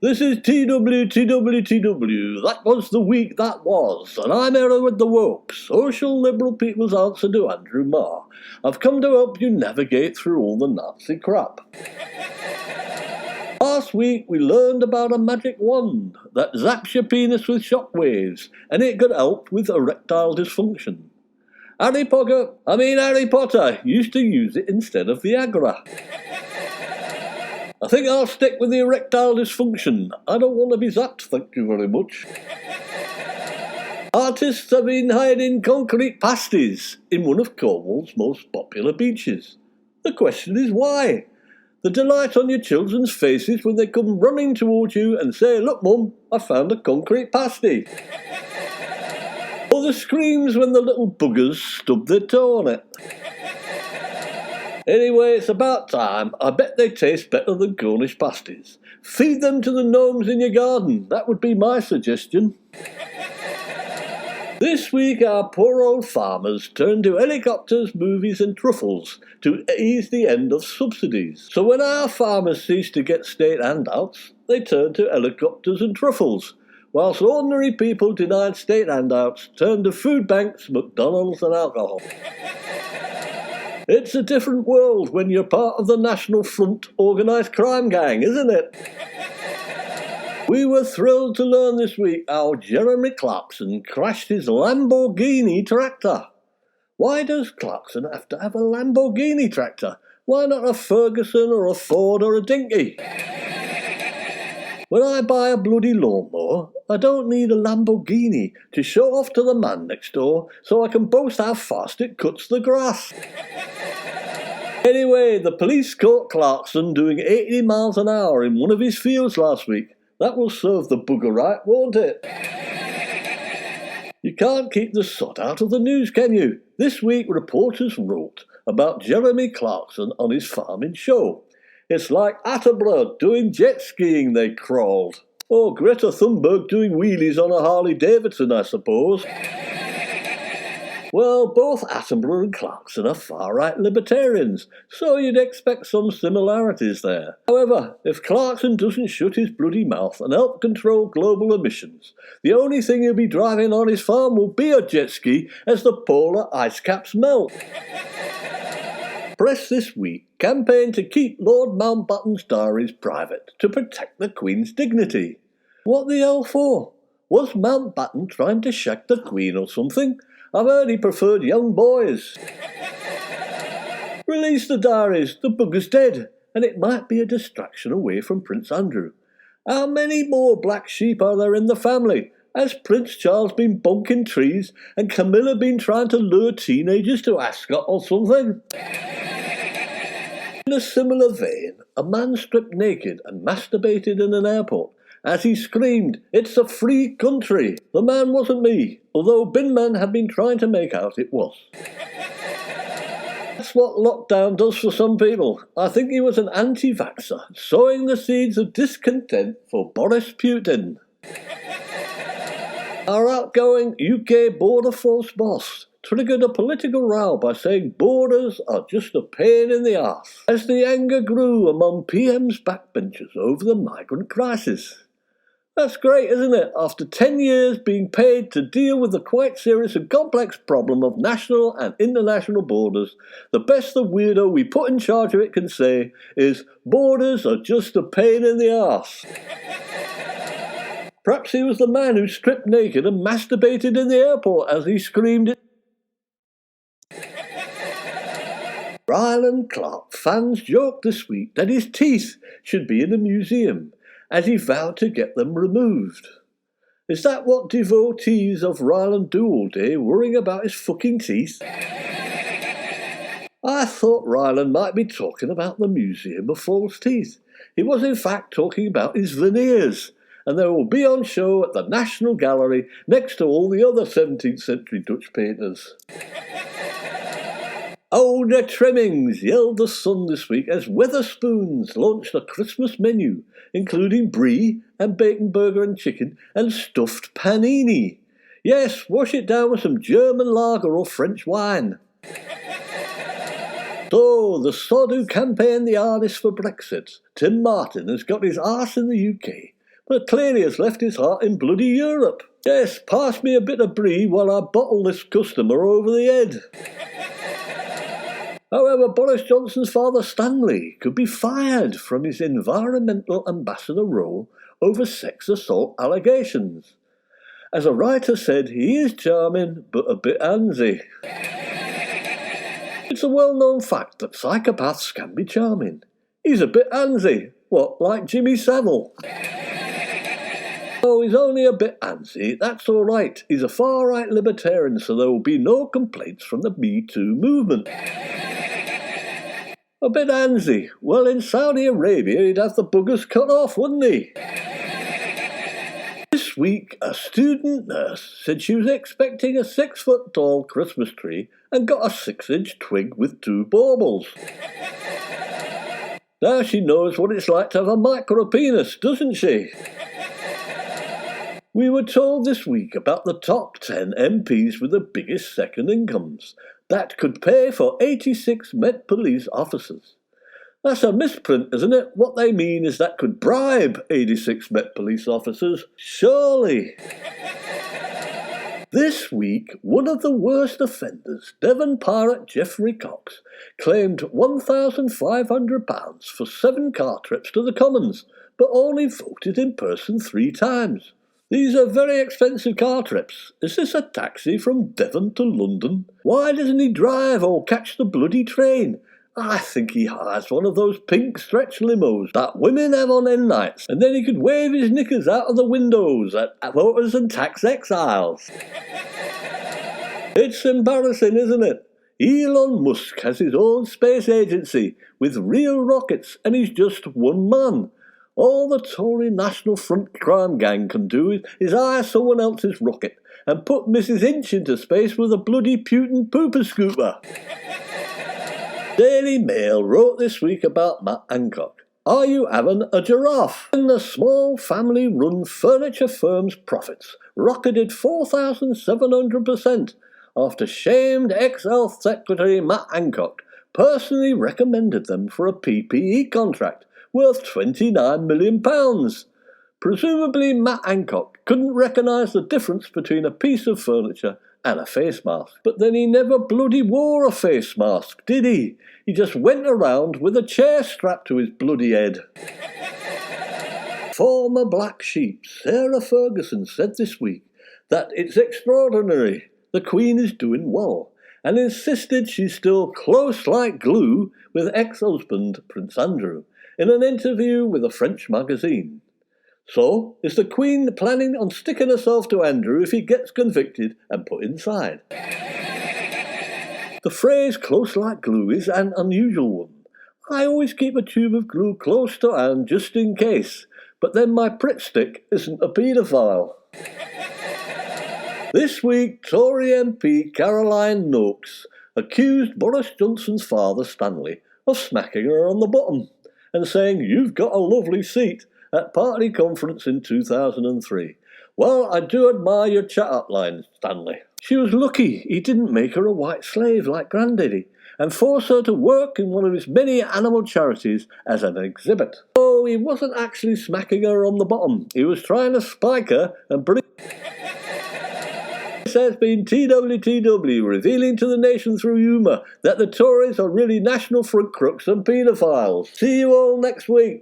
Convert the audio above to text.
This is Twtwtw. That was the week that was, and I'm Hereward the woke, social liberal people's answer to Andrew Marr. I've come to help you navigate through all the Nazi crap. Last week we learned about a magic wand that zaps your penis with shockwaves, and it could help with erectile dysfunction. Harry Potter used to use it instead of Viagra. I think I'll stick with the erectile dysfunction. I don't want to be zapped, thank you very much. Artists have been hiding concrete pasties in one of Cornwall's most popular beaches. The question is why? The delight on your children's faces when they come running towards you and say, "Look, Mum, I found a concrete pasty." Or the screams when the little buggers stub their toe on it. Anyway, it's about time. I bet they taste better than Cornish pasties. Feed them to the gnomes in your garden. That would be my suggestion. This week our poor old farmers turned to helicopters, movies and truffles to ease the end of subsidies. So when our farmers ceased to get state handouts, they turned to helicopters and truffles, whilst ordinary people denied state handouts turned to food banks, McDonald's and alcohol. It's a different world when you're part of the National Front organised crime gang, isn't it? We were thrilled to learn this week how Jeremy Clarkson crashed his Lamborghini tractor. Why does Clarkson have to have a Lamborghini tractor? Why not a Ferguson or a Ford or a Dinky? When I buy a bloody lawnmower, I don't need a Lamborghini to show off to the man next door so I can boast how fast it cuts the grass. Anyway, the police caught Clarkson doing 80 miles an hour in one of his fields last week. That will serve the bugger right, won't it? You can't keep the sod out of the news, can you? This week reporters wrote about Jeremy Clarkson on his farming show. It's like Attenborough doing jet skiing, they crawled. Or Greta Thunberg doing wheelies on a Harley Davidson, I suppose. Well, both Attenborough and Clarkson are far-right libertarians, so you'd expect some similarities there. However, if Clarkson doesn't shut his bloody mouth and help control global emissions, the only thing he'll be driving on his farm will be a jet ski as the polar ice caps melt. Press this week campaigned to keep Lord Mountbatten's diaries private to protect the Queen's dignity. What the hell for? Was Mountbatten trying to shag the Queen or something? I've heard he preferred young boys. Release the diaries, the bugger's dead, and it might be a distraction away from Prince Andrew. How many more black sheep are there in the family? Has Prince Charles been bonking trees and Camilla been trying to lure teenagers to Ascot or something? In a similar vein, a man stripped naked and masturbated in an airport as he screamed, "It's a free country." The man wasn't me, although Binman had been trying to make out it was. That's what lockdown does for some people. I think he was an anti-vaxxer, sowing the seeds of discontent for Boris Putin. Our outgoing UK Border Force boss triggered a political row by saying borders are just a pain in the arse, as the anger grew among PM's backbenchers over the migrant crisis. That's great, isn't it? After 10 years being paid to deal with the quite serious and complex problem of national and international borders, the best the weirdo we put in charge of it can say is, borders are just a pain in the arse. Perhaps he was the man who stripped naked and masturbated in the airport as he screamed it. Ryland Clark fans joked this week that his teeth should be in a museum, as he vowed to get them removed. Is that what devotees of Ryland do all day, worrying about his fucking teeth? I thought Ryland might be talking about the Museum of False Teeth. He was in fact talking about his veneers, and they will be on show at the National Gallery next to all the other 17th century Dutch painters. Older trimmings, yelled the Sun this week as Wetherspoons launched a Christmas menu, including brie and bacon burger and chicken and stuffed panini. Yes, wash it down with some German lager or French wine. So, the sod who campaigned the hardest for Brexit, Tim Martin, has got his arse in the UK but clearly has left his heart in bloody Europe. Yes, pass me a bit of brie while I bottle this customer over the head. However, Boris Johnson's father Stanley could be fired from his environmental ambassador role over sex assault allegations. As a writer said, he is charming, but a bit handsy. It's a well-known fact that psychopaths can be charming. He's a bit handsy. What, like Jimmy Savile? Oh, he's only a bit handsy, that's all right. He's a far-right libertarian, so there will be no complaints from the Me Too movement. A bit handsy. Well, in Saudi Arabia, he'd have the buggers cut off, wouldn't he? This week, a student nurse said she was expecting a 6-foot-tall Christmas tree and got a 6-inch twig with 2 baubles. Now she knows what it's like to have a micro-penis, doesn't she? We were told this week about the top 10 MPs with the biggest second incomes. That could pay for 86 Met Police officers. That's a misprint, isn't it? What they mean is that could bribe 86 Met Police officers. Surely. This week, one of the worst offenders, Devon pirate Geoffrey Cox, claimed £1,500 for 7 car trips to the Commons, but only voted in person 3 times. These are very expensive car trips. Is this a taxi from Devon to London? Why doesn't he drive or catch the bloody train? I think he hires one of those pink stretch limos that women have on end nights, and then he could wave his knickers out of the windows at voters and tax exiles. It's embarrassing, isn't it? Elon Musk has his own space agency with real rockets, and he's just one man. All the Tory National Front crime gang can do is hire someone else's rocket and put Mrs. Inch into space with a bloody Putin pooper scooper. Daily Mail wrote this week about Matt Hancock. Are you having a giraffe? And the small family-run furniture firm's profits rocketed 4,700% after shamed ex-Health Secretary Matt Hancock personally recommended them for a PPE contract worth £29 million. Presumably Matt Hancock couldn't recognise the difference between a piece of furniture and a face mask. But then he never bloody wore a face mask, did he? He just went around with a chair strapped to his bloody head. Former black sheep Sarah Ferguson said this week that it's extraordinary, the Queen is doing well, and insisted she's still close like glue with ex-husband Prince Andrew in an interview with a French magazine. So, is the Queen planning on sticking herself to Andrew if he gets convicted and put inside? The phrase close like glue is an unusual one. I always keep a tube of glue close to hand just in case, but then my Pritt stick isn't a paedophile. This week, Tory MP Caroline Noakes accused Boris Johnson's father Stanley of smacking her on the bottom and saying, "You've got a lovely seat," at party conference in 2003. Well, I do admire your chat-up line, Stanley. She was lucky he didn't make her a white slave like Granddaddy and force her to work in one of his many animal charities as an exhibit. Oh, he wasn't actually smacking her on the bottom. He was trying to spike her and bring... This has been TWTW, revealing to the nation through humour that the Tories are really National Front crooks and paedophiles. See you all next week.